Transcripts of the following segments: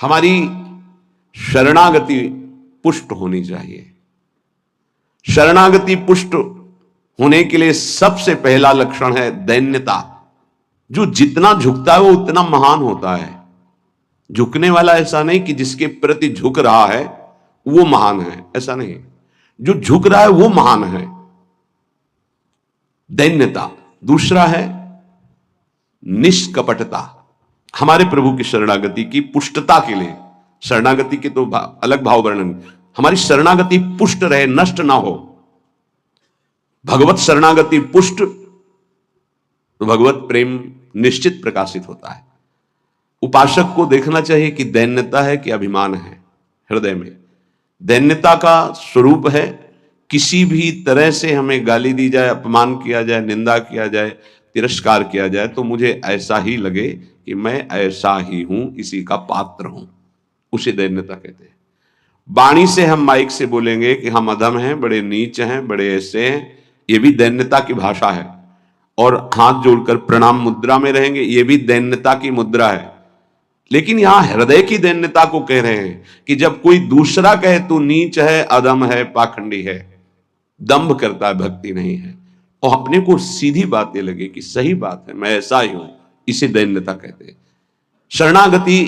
हमारी शरणागति पुष्ट होनी चाहिए। शरणागति पुष्ट होने के लिए सबसे पहला लक्षण है दैन्यता। जो जितना झुकता है वो उतना महान होता है। झुकने वाला ऐसा नहीं कि जिसके प्रति झुक रहा है वो महान है, ऐसा नहीं। जो झुक रहा है वो महान है, दैन्यता। दूसरा है निष्कपटता। हमारे प्रभु की शरणागति की पुष्टता के लिए, शरणागति के तो अलग भाव वर्णन, हमारी शरणागति पुष्ट रहे, नष्ट ना हो। भगवत शरणागति पुष्ट तो भगवत प्रेम निश्चित प्रकाशित होता है। उपासक को देखना चाहिए कि दैन्यता है कि अभिमान है हृदय में। दैन्यता का स्वरूप है किसी भी तरह से हमें गाली दी जाए, अपमान किया जाए, निंदा किया जाए, तिरस्कार किया जाए तो मुझे ऐसा ही लगे कि मैं ऐसा ही हूं, इसी का पात्र हूं, उसे दैन्यता कहते हैं। वाणी से हम माइक से बोलेंगे कि हम अधम हैं, बड़े नीच हैं, बड़े ऐसे हैं, ये भी दैन्यता की भाषा है। और हाथ जोड़कर प्रणाम मुद्रा में रहेंगे, ये भी दैन्यता की मुद्रा है। लेकिन यहां हृदय की दैन्यता को कह रहे हैं कि जब कोई दूसरा कहे तू नीच है, अधम है, पाखंडी है, दंभ करता है, भक्ति नहीं है, और अपने को सीधी बातें लगे कि सही बात है, मैं ऐसा ही हूं, इसे दैन्यता कहते हैं। शरणागति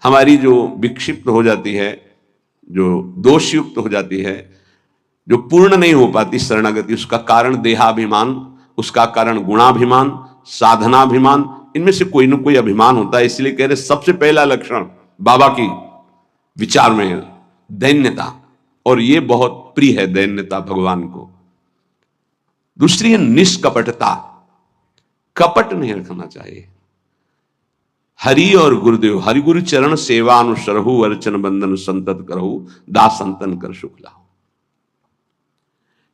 हमारी जो विक्षिप्त हो जाती है, जो दोषयुक्त हो जाती है, जो पूर्ण नहीं हो पाती शरणागति, उसका कारण देहाभिमान, उसका कारण गुणाभिमान, साधनाभिमान, इनमें से कोई ना कोई अभिमान होता है। इसलिए कह रहे सबसे पहला लक्षण बाबा की विचार में है दैन्यता, और ये बहुत प्रिय है दैन्यता भगवान को। दूसरी है निष्कपटता। कपट नहीं रखना चाहिए। हरि और गुरुदेव, हरि गुरु चरण सेवा अनुसरहु, अर्चन बंदन संतत करहु, दास संतन कर सुख लाहु।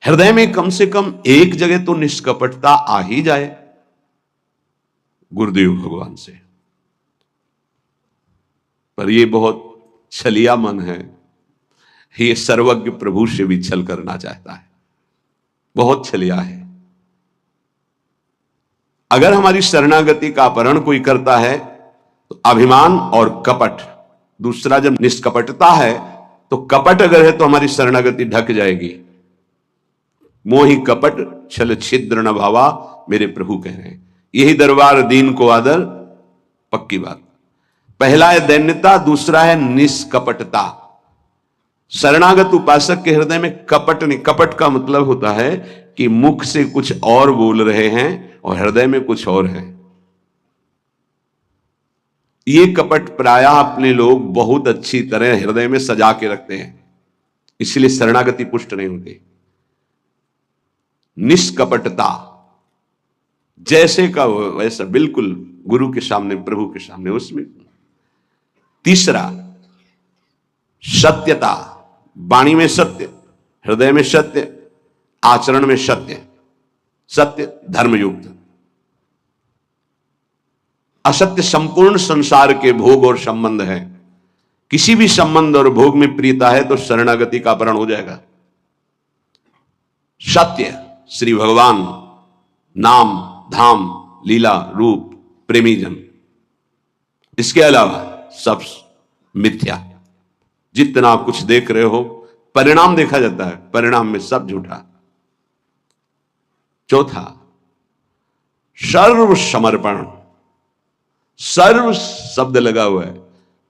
हृदय में कम से कम एक जगह तो निष्कपटता आ ही जाए गुरुदेव भगवान से। पर यह बहुत छलिया मन है, ये सर्वज्ञ प्रभु से भी छल करना चाहता है, बहुत छलिया है। अगर हमारी शरणागति का अपहरण कोई करता है तो अभिमान और कपट। दूसरा जब निष्कपटता है तो कपट अगर है तो हमारी शरणागति ढक जाएगी। मोहि कपट छल छिद्र न भावा, मेरे प्रभु कह रहे हैं। यही दरबार दीन को आदर, पक्की बात। पहला है दैन्यता, दूसरा है निष्कपटता। शरणागत उपासक के हृदय में कपट नहीं। कपट का मतलब होता है कि मुख से कुछ और बोल रहे हैं और हृदय में कुछ और है। ये कपट प्रायः अपने लोग बहुत अच्छी तरह हृदय में सजा के रखते हैं, इसलिए शरणागति पुष्ट नहीं होती। निष्कपटता, जैसे का वैसा, बिल्कुल गुरु के सामने, प्रभु के सामने, उसमें। तीसरा सत्यता। वाणी में सत्य, हृदय में सत्य, आचरण में सत्य, सत्य धर्मयुक्त। असत्य संपूर्ण संसार के भोग और संबंध है। किसी भी संबंध और भोग में प्रियता है तो शरणागति का अपहरण हो जाएगा। सत्य श्री भगवान, नाम, धाम, लीला, रूप, प्रेमी जन। इसके अलावा सब मिथ्या। जितना आप कुछ देख रहे हो परिणाम देखा जाता है, परिणाम में सब झूठा। चौथा सर्व समर्पण। सर्व शब्द लगा हुआ है,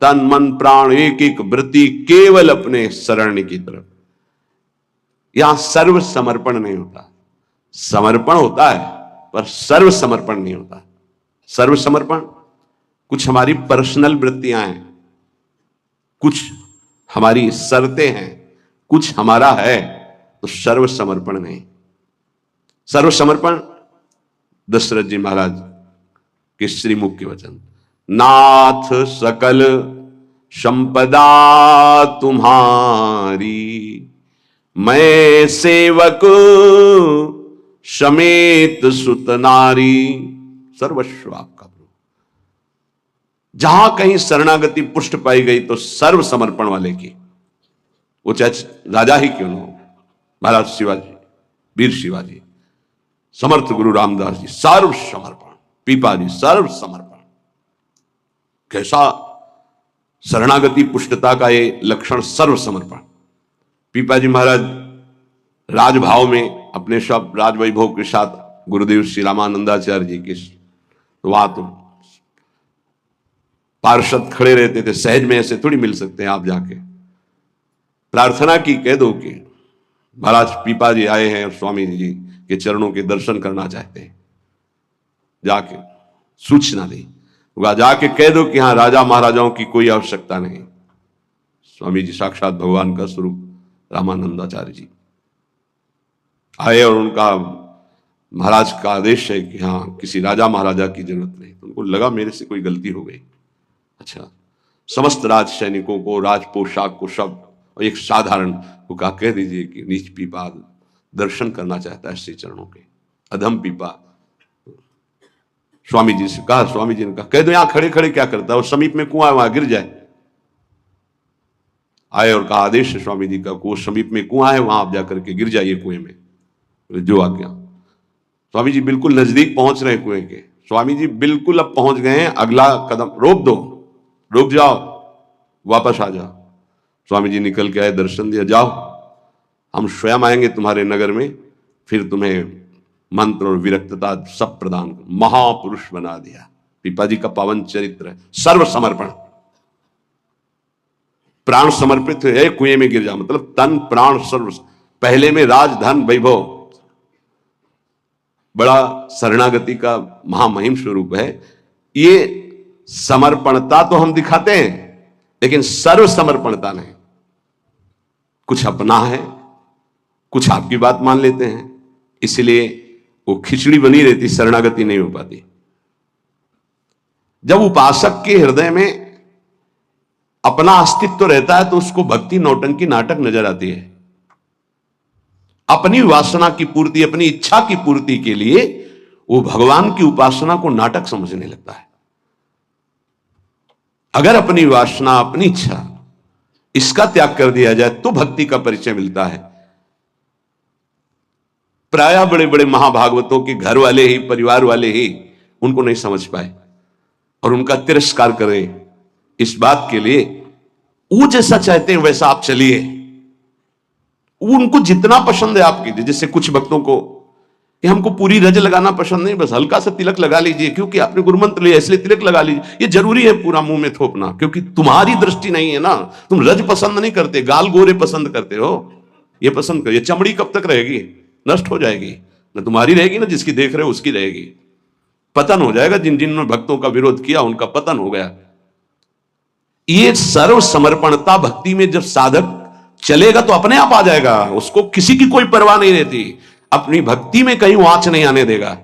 तन मन प्राण एक एक वृत्ति केवल अपने शरण की तरफ। यहां सर्व समर्पण नहीं होता। समर्पण होता है पर सर्व समर्पण नहीं होता। सर्व समर्पण कुछ हमारी पर्सनल वृत्तियां हैं, कुछ हमारी शर्तें हैं, कुछ हमारा है, तो सर्व समर्पण नहीं। सर्व समर्पण दशरथ जी महाराज के श्रीमुख के वचन, नाथ सकल संपदा तुम्हारी, मैं सेवक समेत सुत नारी, सर्वस्व आपका प्रभु। जहां कहीं शरणागति पुष्ट पाई गई तो सर्व समर्पण वाले की, वो चाहे राजा ही क्यों न हो, महाराज शिवाजी, वीर शिवाजी, समर्थ गुरु रामदास जी, सर्व समर्पण, पीपा जी, सर्व समर्पण। कैसा शरणागति पुष्टता का ये लक्षण सर्व समर्पण। पीपाजी महाराज राजभाव में अपने सब राजवैभव के साथ गुरुदेव श्री रामानंदाचार्य जी के वहां तो पार्षद खड़े रहते थे, सहज में ऐसे थोड़ी मिल सकते हैं। आप जाके प्रार्थना की, कह दो कि महाराज पीपा जी आए हैं और स्वामी जी के चरणों के दर्शन करना चाहते हैं, जाके सूचना दी, जाके कह दो कि हाँ राजा महाराजाओं की कोई आवश्यकता नहीं। स्वामी जी साक्षात भगवान का स्वरूप रामानंदाचार्य जी आए और उनका महाराज का आदेश है कि हाँ किसी राजा महाराजा की जरूरत नहीं। तो उनको लगा मेरे से कोई गलती हो गई। अच्छा, समस्त राज सैनिकों को, राज पोशाक को, सब और एक साधारण को कहा कह दीजिए कि नीच पीपा दर्शन करना चाहता है श्री चरणों के। अधम पीपा स्वामी जी से कहा, स्वामी जी ने कहा कह दो यहां खड़े खड़े क्या करता है, और समीप में कुआं है वहां गिर जाए। आए और कहा आदेश है स्वामी जी का, को समीप में कुआं है वहां आप जाकर के गिर जाइए कुएं में, जो आज्ञा। स्वामी जी बिल्कुल नजदीक पहुंच रहे कुएं के। स्वामी जी बिल्कुल अब पहुंच गए हैं, अगला कदम रोक दो, रुक जाओ, वापस आ जाओ। स्वामी जी निकल के आए, दर्शन दिया, जाओ हम स्वयं आएंगे तुम्हारे नगर में, फिर तुम्हें मंत्र और विरक्तता सब प्रदान कर। महापुरुष बना दिया। पीपा जी का पावन चरित्र है, सर्व समर्पण, प्राण समर्पित है, कुएं में गिर जा, मतलब तन प्राण सर्व। पहले में राज धन वैभव, बड़ा शरणागति का महामहिम स्वरूप है। ये समर्पणता तो हम दिखाते हैं, लेकिन सर्व समर्पणता नहीं। कुछ अपना है, कुछ आपकी बात मान लेते हैं, इसलिए वो खिचड़ी बनी रहती, शरणागति नहीं हो पाती। जब उपासक के हृदय में अपना अस्तित्व रहता है तो उसको भक्ति नौटंकी नाटक नजर आती है। अपनी वासना की पूर्ति, अपनी इच्छा की पूर्ति के लिए वो भगवान की उपासना को नाटक समझने लगता है। अगर अपनी वासना, अपनी इच्छा, इसका त्याग कर दिया जाए तो भक्ति का परिचय मिलता है। प्रायः बड़े बड़े महाभागवतों के घर वाले ही, परिवार वाले ही उनको नहीं समझ पाए और उनका तिरस्कार करें। इस बात के लिए वो जैसा चाहते हैं वैसा आप चलिए, उनको जितना पसंद है आप कीजिए। जैसे कुछ भक्तों को कि हमको पूरी रज लगाना पसंद नहीं, बस हल्का सा तिलक लगा लीजिए, क्योंकि आपने गुरुमंत्र लिया इसलिए तिलक लगा लीजिए। ये जरूरी है पूरा मुंह में थोपना, क्योंकि तुम्हारी दृष्टि नहीं है ना, तुम रज पसंद नहीं करते, गाल गोरे पसंद करते हो। ये पसंद करिए, चमड़ी कब तक रहेगी, नष्ट हो जाएगी, ना तुम्हारी रहेगी ना जिसकी देख रहे हो उसकी रहेगी। पतन हो जाएगा, जिन जिन भक्तों का विरोध किया उनका पतन हो गया। ये सर्व समर्पणता भक्ति में जब साधक चलेगा तो अपने आप आ जाएगा, उसको किसी की कोई परवाह नहीं रहती। अपनी भक्ति में कहीं वांच नहीं आने देगा।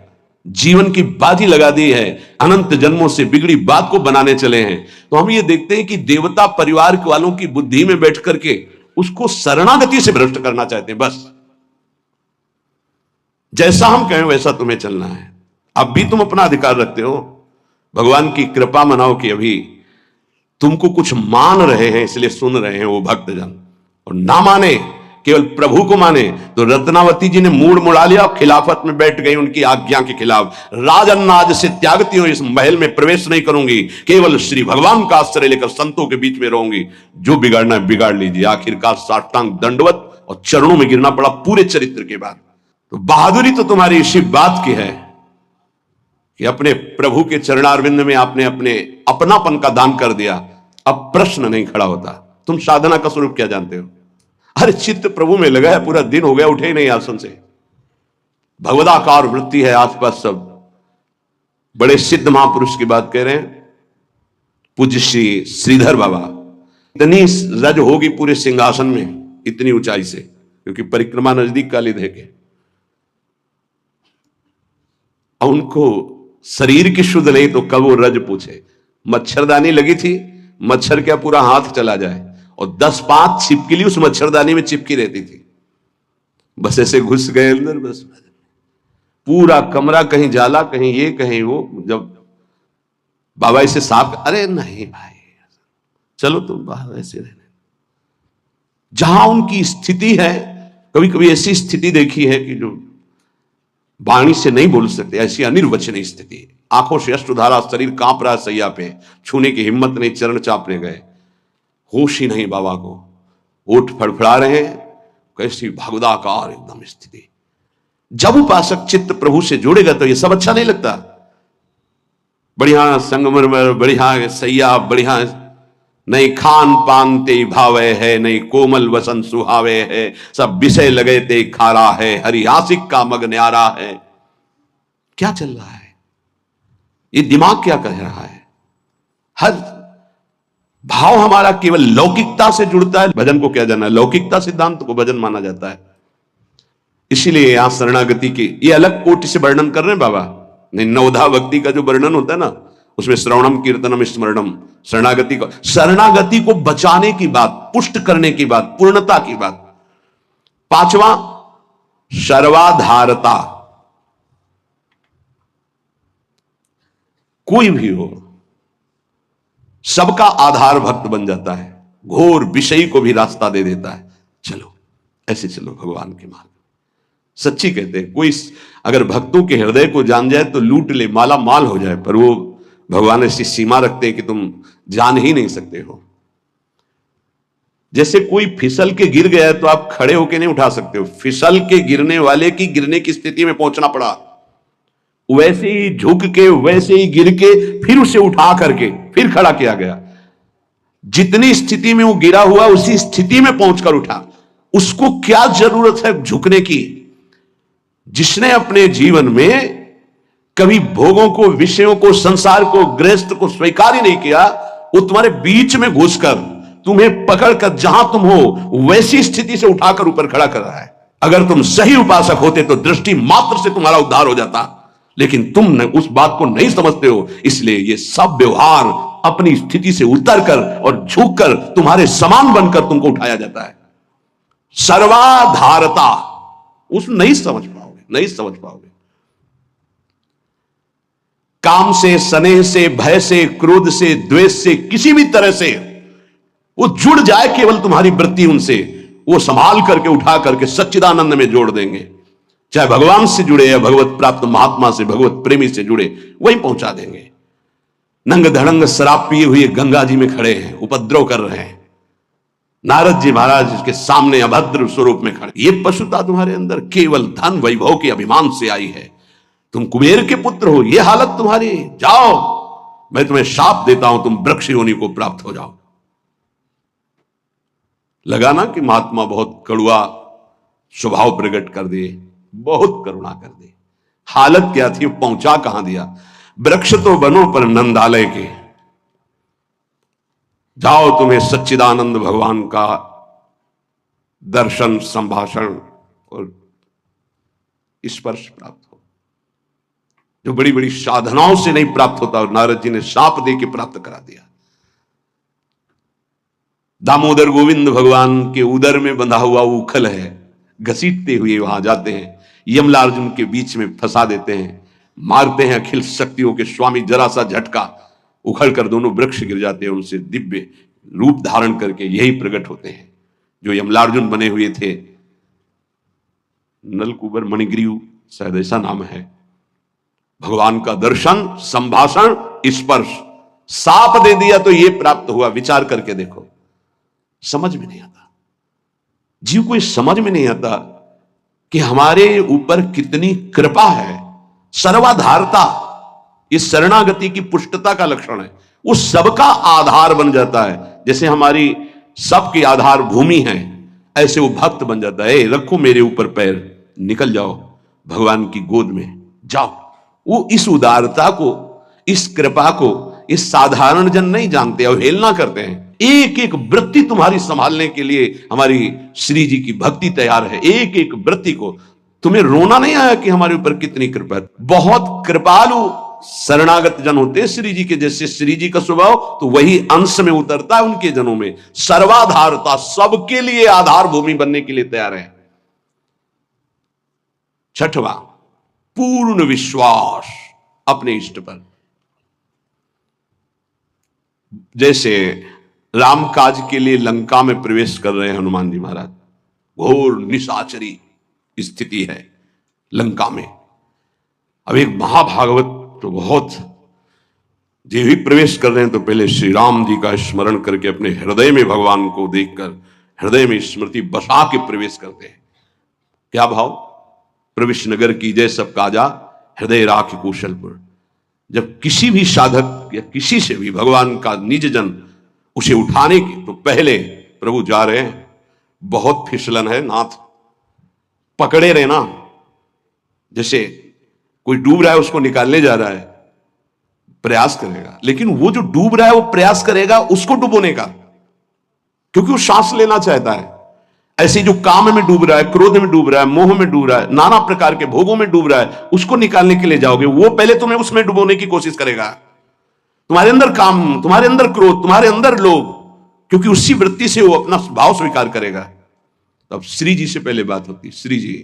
जीवन की बाजी लगा दी है, अनंत जन्मों से बिगड़ी बात को बनाने चले हैं। तो हम ये देखते हैं कि देवता परिवार वालों की बुद्धि में बैठ करके उसको शरणागति से भ्रष्ट करना चाहते हैं। बस जैसा हम कहें वैसा तुम्हें चलना है। अब भी तुम अपना अधिकार रखते हो, भगवान की कृपा मनाओ कि अभी तुमको कुछ मान रहे हैं इसलिए सुन रहे हैं वो भक्तजन, और ना माने, केवल प्रभु को माने। तो रत्नावती जी ने मूड मुड़ा लिया और खिलाफत में बैठ गई उनकी आज्ञा के खिलाफ। राजन्नाज से त्यागती हूं, इस महल में प्रवेश नहीं करूंगी, केवल श्री भगवान का आश्रय लेकर संतों के बीच में रहूंगी। जो बिगाड़ना है बिगाड़ लीजिए। आखिरकार साष्टांग दंडवत और चरणों में गिरना पड़ा पूरे चरित्र के बाद। तो बहादुरी तो तुम्हारी इसी बात की है कि अपने प्रभु के चरणारविंद में आपने अपने अपनापन का दान कर दिया। अब प्रश्न नहीं खड़ा होता, तुम साधना का स्वरूप क्या जानते हो? अरे चित्त प्रभु में लगा है, पूरा दिन हो गया उठे ही नहीं आसन से, भगवदाकार वृत्ति है आसपास सब। बड़े सिद्ध महापुरुष की बात कह रहे हैं, पूज्य श्री श्रीधर बाबा। इतनी रज होगी पूरे सिंहासन में, इतनी ऊंचाई से, क्योंकि परिक्रमा नजदीक काली धे के। उनको शरीर की शुद्ध नहीं तो कब वो रज पूछे। मच्छरदानी लगी थी, मच्छर क्या पूरा हाथ चला जाए, और 10-5 छिपकली उस मच्छरदानी में चिपकी रहती थी। बस ऐसे घुस गए अंदर, बस पूरा कमरा कहीं जाला, कहीं ये कहीं वो। जब बाबा इसे साफ, अरे नहीं भाई चलो तुम बाहर ऐसे रहने। जहां उनकी स्थिति है, कभी कभी ऐसी स्थिति देखी है कि जो वाणी से नहीं बोल सकते, ऐसी अनिर्वचनीय स्थिति। आंखों से अश्रुधारा, शरीर कांप रहा सैया पे, छूने की हिम्मत नहीं, चरण चापने गए। होश ही नहीं बाबा को, ओठ फड़फड़ा रहे हैं, कैसी भगदाकार एकदम स्थिति। जब उपासक चित्त प्रभु से जुड़ेगा तो ये सब अच्छा नहीं लगता। बढ़िया संगमरमर, बढ़िया सैया, बढ़िया नहीं खान पान ते भावे है, नहीं कोमल वसन सुहावे है, सब विषय लगे ते खारा है, हरि आशिक का मग न्यारा है। क्या चल रहा है? ये दिमाग क्या कह रहा है? हर भाव हमारा केवल लौकिकता से जुड़ता है। भजन को क्या जाना है? लौकिकता सिद्धांत को भजन माना जाता है। इसीलिए यहां शरणागति के ये अलग कोटि से वर्णन कर रहे हैं बाबा। नहीं, नवधा भक्ति का जो वर्णन होता है ना, उसमें श्रवणम कीर्तनम स्मरणम, शरणागति को बचाने की बात, पुष्ट करने की बात, पूर्णता की बात। पांचवा सर्वाधारता। कोई भी हो, सबका आधार भक्त बन जाता है, घोर विषयी को भी रास्ता दे देता है। चलो ऐसे चलो भगवान के मार्ग। सच्ची कहते हैं, कोई अगर भक्तों के हृदय को जान जाए तो लूट ले, माला माल हो जाए, पर वो भगवान ऐसी सीमा रखते हैं कि तुम जान ही नहीं सकते हो। जैसे कोई फिसल के गिर गया है तो आप खड़े होके नहीं उठा सकते हो, फिसल के गिरने वाले की गिरने की स्थिति में पहुंचना पड़ा, वैसे ही झुक के, वैसे ही गिर के, फिर उसे उठा करके फिर खड़ा किया गया। जितनी स्थिति में वो गिरा हुआ उसी स्थिति में पहुंचकर उठा। उसको क्या जरूरत है झुकने की? जिसने अपने जीवन में कभी भोगों को, विषयों को, संसार को, गृहस्थ को स्वीकार ही नहीं किया, वो तुम्हारे बीच में घुसकर तुम्हें पकड़कर जहां तुम हो वैसी स्थिति से उठाकर ऊपर खड़ा कर रहा है। अगर तुम सही उपासक होते तो दृष्टि मात्र से तुम्हारा उद्धार हो जाता, लेकिन तुम उस बात को नहीं समझते हो। इसलिए ये सब व्यवहार अपनी स्थिति से उतरकर और झुककर तुम्हारे समान बनकर तुमको उठाया जाता है। सर्वाधारता, उसको नहीं समझ पाओगे, नहीं समझ पाओगे। काम से, स्नेह से, भय से, क्रोध से, द्वेष से, किसी भी तरह से वो जुड़ जाए केवल तुम्हारी वृत्ति उनसे, वो संभाल करके उठा करके सच्चिदानंद में जोड़ देंगे। चाहे भगवान से जुड़े या भगवत प्राप्त महात्मा से, भगवत प्रेमी से जुड़े, वहीं पहुंचा देंगे। नंग धड़ंग शराब पिए हुए गंगा जी में खड़े हैं, उपद्रव कर रहे हैं, नारद जी महाराज के सामने अभद्र स्वरूप में खड़े। ये पशुता तुम्हारे अंदर केवल धन वैभव के अभिमान से आई है। तुम कुबेर के पुत्र हो, ये हालत तुम्हारी। जाओ, मैं तुम्हें शाप देता हूं, तुम वृक्ष योनि को प्राप्त हो जाओ। लगा ना कि महात्मा बहुत कड़ुआ स्वभाव प्रकट कर दिए, बहुत करुणा कर दी। हालत क्या थी, पहुंचा कहां दिया? वृक्ष तो बनो पर नंदालय के। जाओ, तुम्हें सच्चिदानंद भगवान का दर्शन, संभाषण और स्पर्श प्राप्त हो, जो बड़ी बड़ी साधनाओं से नहीं प्राप्त होता। और नारद जी ने शाप दे के प्राप्त करा दिया। दामोदर गोविंद भगवान के उदर में बंधा हुआ उखल है, घसीटते हुए वहां जाते हैं, यमलार्जुन के बीच में फंसा देते हैं, मारते हैं अखिल शक्तियों के स्वामी। जरा सा झटका, उखड़कर दोनों वृक्ष गिर जाते हैं। उनसे दिव्य रूप धारण करके यही प्रकट होते हैं जो यमलार्जुन बने हुए थे। नलकुबर मणिग्रीव शायद ऐसा नाम है। भगवान का दर्शन, संभाषण, स्पर्श, साप दे दिया तो ये प्राप्त हुआ। विचार करके देखो, समझ में नहीं आता। जीव को समझ में नहीं आता कि हमारे ऊपर कितनी कृपा है। सर्वाधारता, इस शरणागति की पुष्टता का लक्षण है। वो सबका आधार बन जाता है। जैसे हमारी सबकी आधार भूमि है, ऐसे वो भक्त बन जाता है। रखो मेरे ऊपर पैर, निकल जाओ भगवान की गोद में जाओ। वो इस उदारता को, इस कृपा को इस साधारण जन नहीं जानते, अवहेलना करते हैं। एक एक वृत्ति तुम्हारी संभालने के लिए हमारी श्री जी की भक्ति तैयार है। एक एक वृत्ति को तुम्हें रोना नहीं आया कि हमारे ऊपर कितनी कृपा है। बहुत कृपालु शरणागत जन होते हैं श्री जी के। जैसे श्री जी का स्वभाव तो वही अंश में उतरता है उनके जनों में। सर्वाधारता, सबके लिए आधार भूमि बनने के लिए तैयार है। छठवां, पूर्ण विश्वास अपने इष्ट पर। जैसे राम काज के लिए लंका में प्रवेश कर रहे हैं हनुमान जी महाराज। घोर निशाचरी स्थिति है लंका में। अब एक महाभागवत तो बहुत जो भी प्रवेश कर रहे हैं तो पहले श्री राम जी का स्मरण करके अपने हृदय में भगवान को देखकर हृदय में स्मृति बसा के प्रवेश करते हैं। क्या भाव? प्रवेश नगर की जय सब काजा, हृदय राख कौशलपुर। जब किसी भी साधक या किसी से भी भगवान का निज जन उसे उठाने की तो पहले प्रभु जा रहे हैं, बहुत फिसलन है नाथ, पकड़े रहना। जैसे कोई डूब रहा है उसको निकालने जा रहा है, प्रयास करेगा, लेकिन वो जो डूब रहा है वो प्रयास करेगा उसको डुबोने का, क्योंकि वो सांस लेना चाहता है। ऐसे जो काम में डूब रहा है, क्रोध में डूब रहा है, मोह में डूब रहा है, नाना प्रकार के भोगों में डूब रहा है, उसको निकालने के लिए जाओगे, वो पहले तुम्हें उसमें डुबोने की कोशिश करेगा। तुम्हारे अंदर काम, तुम्हारे अंदर क्रोध, तुम्हारे अंदर लोभ, क्योंकि उसी वृत्ति से वो अपना भाव स्वीकार करेगा। तब श्री जी से पहले बात होती, श्री जी,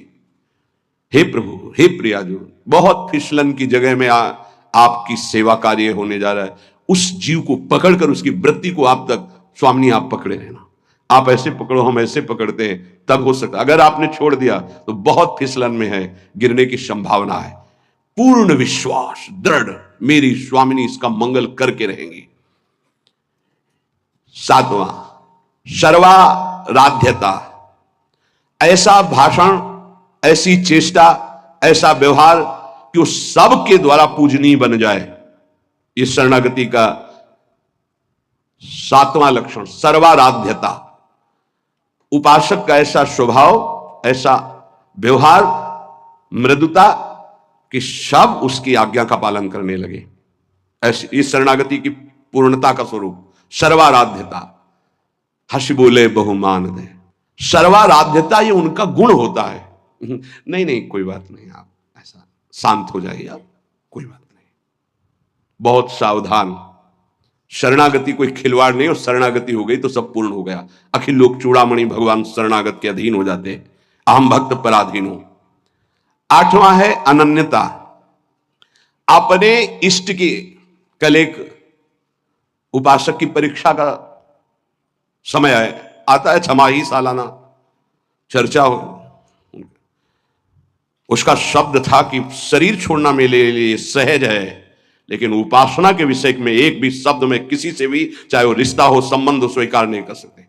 हे प्रभु, हे प्रियाजू, बहुत फिसलन की जगह में आपकी सेवा कार्य होने जा रहा है। उस जीव को पकड़कर उसकी वृत्ति को आप तक स्वामी आप पकड़े रहना। आप ऐसे पकड़ो, हम ऐसे पकड़ते हैं, तब हो सकता। अगर आपने छोड़ दिया तो बहुत फिसलन में है, गिरने की संभावना है। पूर्ण विश्वास दृढ़, मेरी स्वामिनी इसका मंगल करके रहेंगी। 7वां, सर्वाराध्यता। ऐसा भाषण, ऐसी चेष्टा, ऐसा व्यवहार कि वो सबके द्वारा पूजनीय बन जाए। ये शरणागति का 7वां लक्षण, सर्वाराध्यता। उपासक का ऐसा स्वभाव, ऐसा व्यवहार, मृदुता कि सब उसकी आज्ञा का पालन करने लगे। ऐसी इस शरणागति की पूर्णता का स्वरूप सर्वाराध्यता। हंस बोले बहुमान दे। सर्वाराध्यता ये उनका गुण होता है। नहीं नहीं कोई बात नहीं, आप ऐसा शांत हो जाइए, आप कोई बात नहीं, बहुत सावधान। शरणागति कोई खिलवाड़ नहीं, और शरणागति हो गई तो सब पूर्ण हो गया। अखिल लोक चूड़ामणि भगवान शरणागत के अधीन हो जाते, अहम भक्त पराधीन हो। 8वां है अनन्यता। अपने इष्ट की, कल एक उपासक की परीक्षा का समय आता है, छमाही सालाना चर्चा हो। उसका शब्द था कि शरीर छोड़ना मेरे लिए सहज है, लेकिन उपासना के विषय में एक भी शब्द में किसी से भी, चाहे वो रिश्ता हो, संबंध हो, स्वीकार नहीं कर सकते।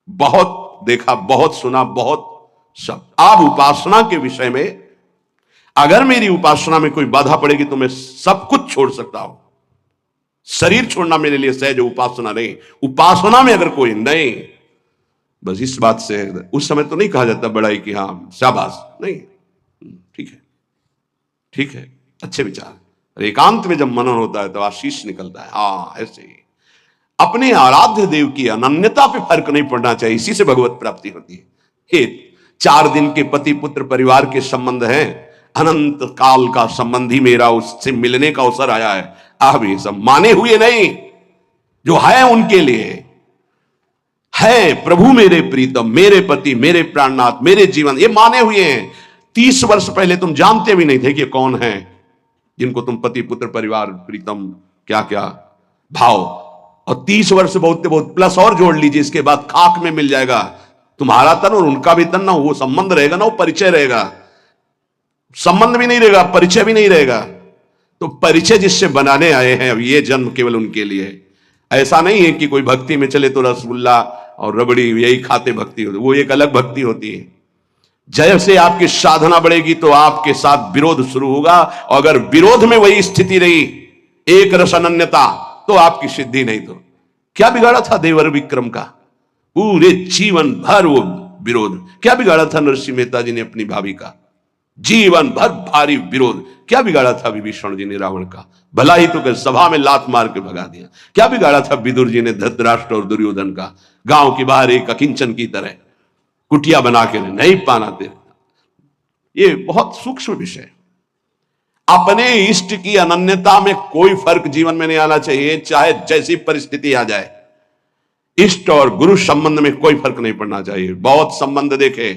बहुत देखा, बहुत सुना, बहुत सब। आप उपासना के विषय में, अगर मेरी उपासना में कोई बाधा पड़ेगी तो मैं सब कुछ छोड़ सकता हूं। शरीर छोड़ना मेरे लिए सहज, उपासना नहीं। उपासना में अगर कोई नहीं, बस इस बात से उस समय तो नहीं कहा जाता बड़ाई कि हां शाबाश, नहीं, ठीक है, ठीक है, अच्छे विचार। एकांत में जब मनन होता है तो आशीष निकलता है। हाँ, ऐसे ही अपने आराध्य देव की अनन्यता पे फर्क नहीं पड़ना चाहिए, इसी से भगवत प्राप्ति होती है। हे 4 दिन के पति पुत्र परिवार के संबंध हैं, अनंत काल का संबंधी मेरा उससे मिलने का अवसर आया है। आप ये सब माने हुए नहीं, जो है उनके लिए है। प्रभु मेरे प्रीतम, मेरे पति, मेरे प्राणनाथ, मेरे जीवन, ये माने हुए हैं। 30 वर्ष पहले तुम जानते भी नहीं थे कि कौन है जिनको तुम पति पुत्र परिवार प्रीतम क्या क्या भाव, और 30 वर्ष बहुत बहुत प्लस और जोड़ लीजिए, इसके बाद खाक में मिल जाएगा तुम्हारा तन और उनका भी तन। ना वो संबंध रहेगा, ना वो परिचय रहेगा। संबंध भी नहीं रहेगा, परिचय भी नहीं रहेगा। तो परिचय जिससे बनाने आए हैं, अब ये जन्म केवल उनके लिए। ऐसा नहीं है कि कोई भक्ति में चले तो रसगुल्ला और रबड़ी यही खाते भक्ति होती, वो एक अलग भक्ति होती है। जैसे आपकी साधना बढ़ेगी तो आपके साथ विरोध शुरू होगा, और अगर विरोध में वही स्थिति रही, एक रस अनन्यता, तो आपकी सिद्धि नहीं। तो क्या बिगाड़ा था देवर विक्रम का? पूरे जीवन भर वो विरोध। क्या बिगाड़ा था नरसिंह मेहता जी ने अपनी भाभी का? जीवन भर भारी विरोध। क्या बिगाड़ा था विभीषण जी ने रावण का? भला ही तो सभा में लात मार के भगा दिया। क्या बिगाड़ा था विदुर जी ने धृतराष्ट्र और दुर्योधन का? गांव के बाहर एक अकिंचन की तरह कुटिया बना के नहीं पाना दे। ये बहुत सूक्ष्म विषय। अपने इष्ट की अनन्यता में कोई फर्क जीवन में नहीं आना चाहिए, चाहे जैसी परिस्थिति आ जाए। इष्ट और गुरु संबंध में कोई फर्क नहीं पड़ना चाहिए। बहुत संबंध देखे,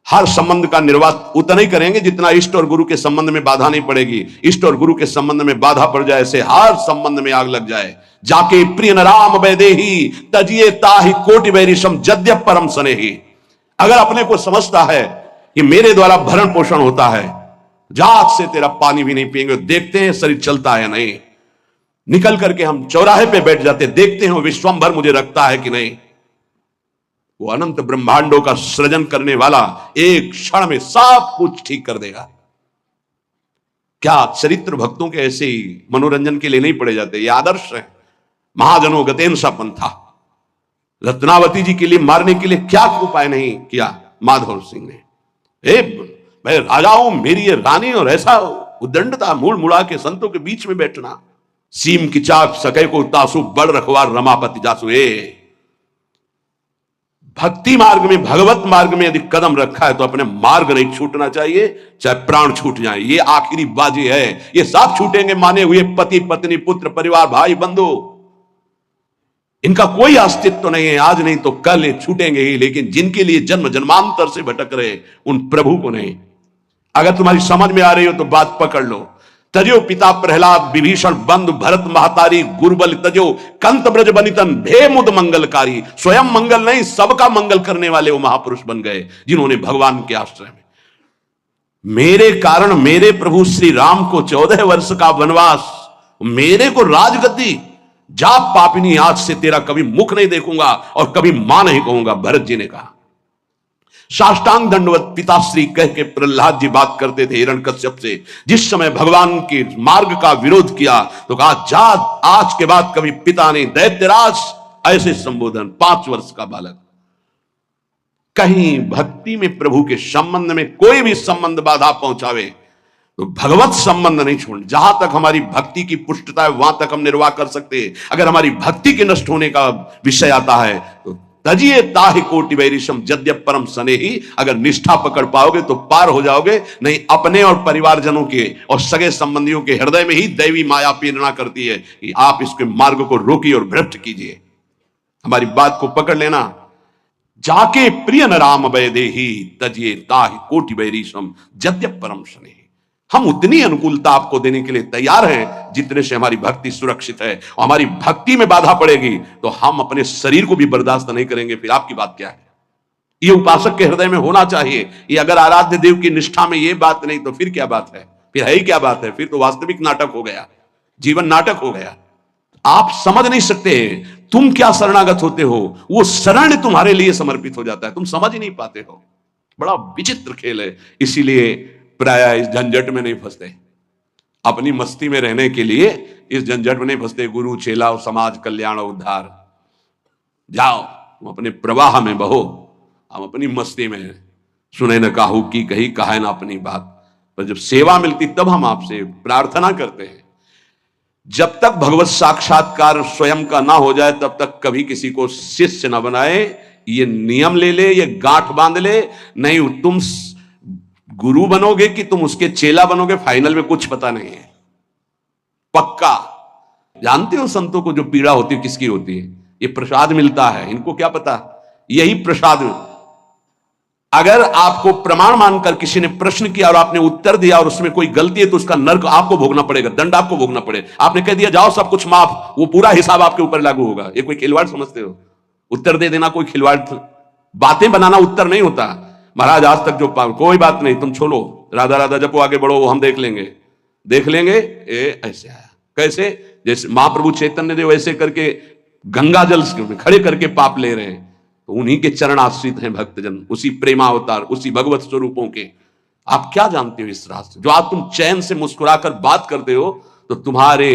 हर संबंध का निर्वाह उतना ही करेंगे जितना इष्ट और गुरु के संबंध में बाधा नहीं पड़ेगी। इष्ट और गुरु के संबंध में बाधा पड़ जाए से हर संबंध में आग लग जाए। जाके प्रिय राम वैदेही तजिए ताहि कोटि वैरिशम जद्यप परम स्नेही। अगर अपने को समझता है कि मेरे द्वारा भरण पोषण होता है, जात से तेरा पानी भी नहीं पिएंगे, देखते हैं शरीर चलता है नहीं। निकल करके हम चौराहे पे बैठ जाते, देखते हैं वो विश्वंभर मुझे रखता है कि नहीं। वो अनंत ब्रह्मांडों का सृजन करने वाला एक क्षण में सब कुछ ठीक कर देगा। क्या चरित्र भक्तों के ऐसे ही मनोरंजन के लिए नहीं पड़े जाते? ये आदर्श है। महाजनों गतेन सा पंथा, रत्नावती जी के लिए मारने के लिए क्या उपाय नहीं किया माधव सिंह ने। मैं राजा हूं, मेरी ये रानी, और ऐसा उद्दंडता, मूड़ मुड़ा के संतों के बीच में बैठना। सीम की चाप सके को तासु, बड़ रखवार रमापति जासु। भक्ति मार्ग में, भगवत मार्ग में यदि कदम रखा है तो अपने मार्ग नहीं छूटना चाहिए, चाहे प्राण छूट जाए। ये आखिरी बाजी है। ये सब छूटेंगे माने हुए पति पत्नी पुत्र परिवार भाई बंधु, इनका कोई अस्तित्व नहीं है। आज नहीं तो कल ये छूटेंगे ही, लेकिन जिनके लिए जन्म जन्मांतर से भटक रहे उन प्रभु को नहीं। अगर तुम्हारी समझ में आ रही हो तो बात पकड़ लो। तजो पिता प्रहलाद विभीषण बंधु भरत महतारी गुरुबल तजो कंत ब्रज बनितन भे मुद मंगलकारी। स्वयं मंगल नहीं, सबका मंगल करने वाले वो महापुरुष बन गए जिन्होंने भगवान के आश्रय में, मेरे कारण मेरे प्रभु श्री राम को 14 वर्ष का वनवास, मेरे को राजगद्दी, जा पापिनी आज से तेरा कभी मुख नहीं देखूंगा और कभी मां नहीं कहूंगा, भरत जी ने कहा। साष्टांग दंडवत पिताश्री कह के प्रहलाद जी बात करते थे हिरण्यकश्यप से। जिस समय भगवान के मार्ग का विरोध किया तो कहा, जा आज के बाद कभी पिता नहीं, दैत्यराज, ऐसे संबोधन। 5 वर्ष का बालक। कहीं भक्ति में प्रभु के संबंध में कोई भी संबंध बाधा पहुंचावे तो भगवत संबंध नहीं छोड़। जहां तक हमारी भक्ति की पुष्टता है वहां तक हम निर्वाह कर सकते हैं। अगर हमारी भक्ति के नष्ट होने का विषय आता है तो तजिए ताहि कोटि वैरिशम जद्यप परम सने ही। अगर निष्ठा पकड़ पाओगे तो पार हो जाओगे, नहीं अपने और परिवारजनों के और सगे संबंधियों के हृदय में ही दैवी माया प्रेरणा करती है कि आप इसके मार्ग को रोकिए और भ्रष्ट कीजिए। हमारी बात को पकड़ लेना। जाके प्रिय न राम वैदे ही तजिए ताहि कोटि वैरिशम जद्यप परम सने। हम उतनी अनुकूलता आपको देने के लिए तैयार हैं जितने से हमारी भक्ति सुरक्षित है। और हमारी भक्ति में बाधा पड़ेगी तो हम अपने शरीर को भी बर्दाश्त नहीं करेंगे। फिर आपकी बात क्या है? ये उपासक के हृदय में होना चाहिए। ये अगर आराध्य देव की निष्ठा में ये बात नहीं तो फिर क्या बात है? फिर है ही क्या बात है? फिर तो वास्तविक नाटक हो गया, जीवन नाटक हो गया। आप समझ नहीं सकते तुम क्या शरणागत होते हो, वो शरण तुम्हारे लिए समर्पित हो जाता है, तुम समझ ही नहीं पाते हो। बड़ा विचित्र खेल है। इसीलिए प्राय इस झंझट में नहीं फंसते, अपनी मस्ती में रहने के लिए इस झंझट में नहीं फंसते। गुरु चेला और समाज कल्याण और उद्धार, जाओ तुम अपने प्रवाह में बहो, हम अपनी मस्ती में। सुने न काहू की कही, कहा ना अपनी बात। पर जब सेवा मिलती तब हम आपसे प्रार्थना करते हैं। जब तक भगवत साक्षात्कार स्वयं का ना हो जाए तब तक कभी किसी को शिष्य न बनाए। ये नियम ले ले, ये गांठ बांध ले। नहीं तुम गुरु बनोगे कि तुम उसके चेला बनोगे, फाइनल में कुछ पता नहीं है। पक्का जानते हो संतों को जो पीड़ा होती है किसकी होती है? ये प्रसाद मिलता है, इनको क्या पता? यही प्रसाद। अगर आपको प्रमाण मानकर किसी ने प्रश्न किया और आपने उत्तर दिया और उसमें कोई गलती है तो उसका नर्क आपको भोगना पड़ेगा, दंड आपको भोगना पड़ेगा। आपने कह दिया जाओ सब कुछ माफ, वो पूरा हिसाब आपके ऊपर लागू होगा। ये कोई खिलवाड़ समझते हो? उत्तर दे देना कोई खिलवाड़? बातें बनाना उत्तर नहीं होता महाराज। आज तक जो कोई बात नहीं, तुम छोड़ो, राधा राधा जपो, आगे बढ़ो, वो हम देख लेंगे। ऐसे आया कैसे? जैसे महाप्रभु चैतन्य देव ऐसे करके गंगा जल खड़े करके पाप ले रहे हैं, तो उन्हीं के चरण आश्रित हैं भक्तजन, उसी प्रेमावतार, उसी भगवत स्वरूपों के। आप क्या जानते हो इस रास्ते? जो आज तुम चैन से मुस्कुराकर बात करते हो तो तुम्हारे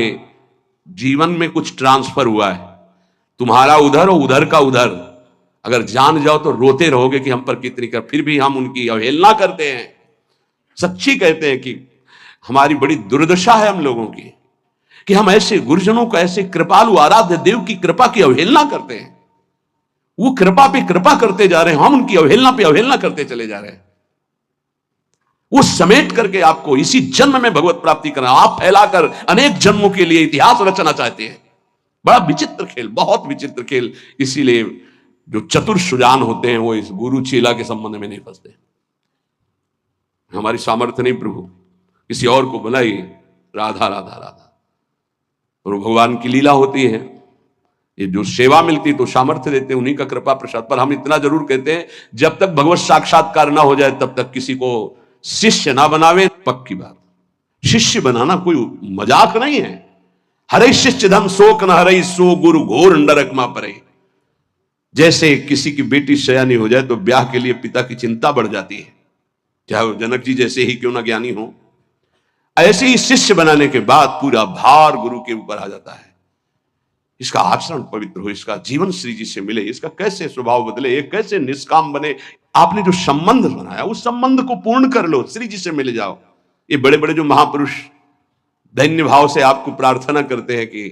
जीवन में कुछ ट्रांसफर हुआ है। तुम्हारा उधर और उधर का उधर। अगर जान जाओ तो रोते रहोगे कि हम पर कितनी कर, फिर भी हम उनकी अवहेलना करते हैं। सच्ची कहते हैं कि हमारी बड़ी दुर्दशा है हम लोगों की कि हम ऐसे गुरुजनों को, ऐसे कृपालु आराध्य देव की कृपा की अवहेलना करते हैं। वो कृपा पे कृपा करते जा रहे हैं, हम उनकी अवहेलना पे अवहेलना करते चले जा रहे हैं। वो समेट करके आपको इसी जन्म में भगवत प्राप्ति करना, आप फैलाकर अनेक जन्मों के लिए इतिहास रचना चाहते हैं। बड़ा विचित्र खेल, बहुत विचित्र खेल। इसीलिए जो चतुर सुजान होते हैं वो इस गुरु चेला के संबंध में नहीं फंसते। हमारी सामर्थ्य नहीं प्रभु, किसी और को बनाइए। राधा राधा राधा, और भगवान की लीला होती है। ये जो सेवा मिलती तो सामर्थ्य देते हैं, उन्हीं का कृपा प्रसाद। पर हम इतना जरूर कहते हैं, जब तक भगवत साक्षात्कार ना हो जाए तब तक किसी को शिष्य ना बनावे। पक्की बात, शिष्य बनाना कोई मजाक नहीं है। हरे शिष्य धम शोक न हरे सो गुरु घोर नरक मा परे। जैसे किसी की बेटी सयानी हो जाए तो ब्याह के लिए पिता की चिंता बढ़ जाती है, चाहे वो जनक जी जैसे ही क्यों ना ज्ञानी हो। ऐसे ही शिष्य बनाने के बाद पूरा भार गुरु के ऊपर आ जाता है। इसका आचरण पवित्र हो, इसका जीवन श्री जी से मिले, इसका कैसे स्वभाव बदले, ये कैसे निष्काम बने। आपने जो संबंध बनाया उस संबंध को पूर्ण कर लो, श्री जी से मिल जाओ। ये बड़े बड़े जो महापुरुष दैन्य भाव से आपको प्रार्थना करते हैं कि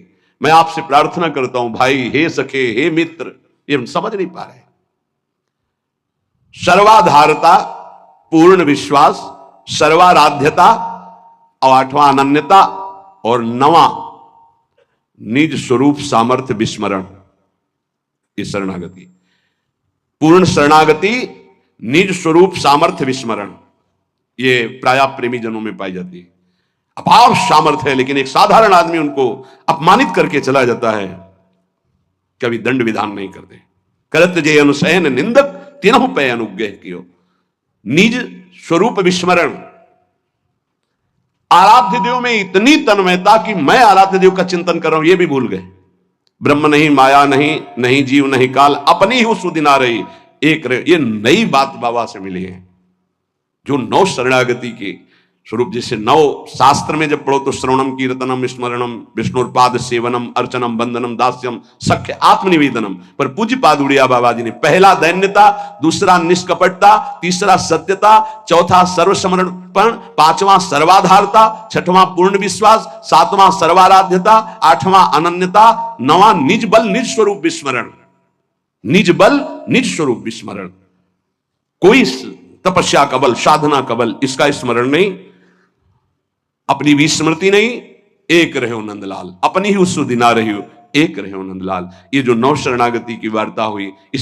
मैं आपसे प्रार्थना करता हूं भाई, हे सखे, हे मित्र, ये हम समझ नहीं पा रहे। सर्वाधारता, पूर्ण विश्वास, सर्वाराध्यता, और आठवां अनन्यता, और नवा निज स्वरूप सामर्थ्य विस्मरण। ये शरणागति, पूर्ण शरणागति, निज स्वरूप सामर्थ्य विस्मरण, ये प्राय प्रेमी जनों में पाई जाती है। अपार सामर्थ्य है लेकिन एक साधारण आदमी उनको अपमानित करके चला जाता है, कभी दंड विधान नहीं करते। करत जे अनुसैन निंदक तिनहु पे अनुग्रह कियो। निज स्वरूप विस्मरण, आराध्य देव में इतनी तन्मयता कि मैं आराध्य देव का चिंतन कर रहा हूं ये भी भूल गए। ब्रह्म नहीं, माया नहीं, नहीं जीव नहीं काल, अपनी ही सुदिन आ रही एक रहे। ये नई बात बाबा से मिली है, जो नौ शरणागति के स्वरूप। जैसे नौ शास्त्र में जब पढ़ो तो श्रवणम कीर्तनम स्मरणम विष्णुपाद सेवनम अर्चनम वंदनम दास्यम सख्य आत्मनिवेदनम। पर पूज्य पाद उड़िया बाबा जी ने पहला दैन्यता, दूसरा निष्कपटता, तीसरा सत्यता, चौथा सर्वसमर्पण, पांचवां सर्वाधारता, छठवां पूर्ण विश्वास, सातवां सर्वाराध्यता, आठवां अनन्यता, नवां निज बल निज स्वरूप विस्मरण। निज बल निज स्वरूप विस्मरण, कोई तपस्या का बल, साधना का बल, इसका स्मरण नहीं, अपनी भी स्मृति नहीं। एक रहे हो नंदलाल, अपनी ही उस दिन आ रही हो, एक रहे हो नंदलाल। ये जो नौ शरणागति की वार्ता हुई, इस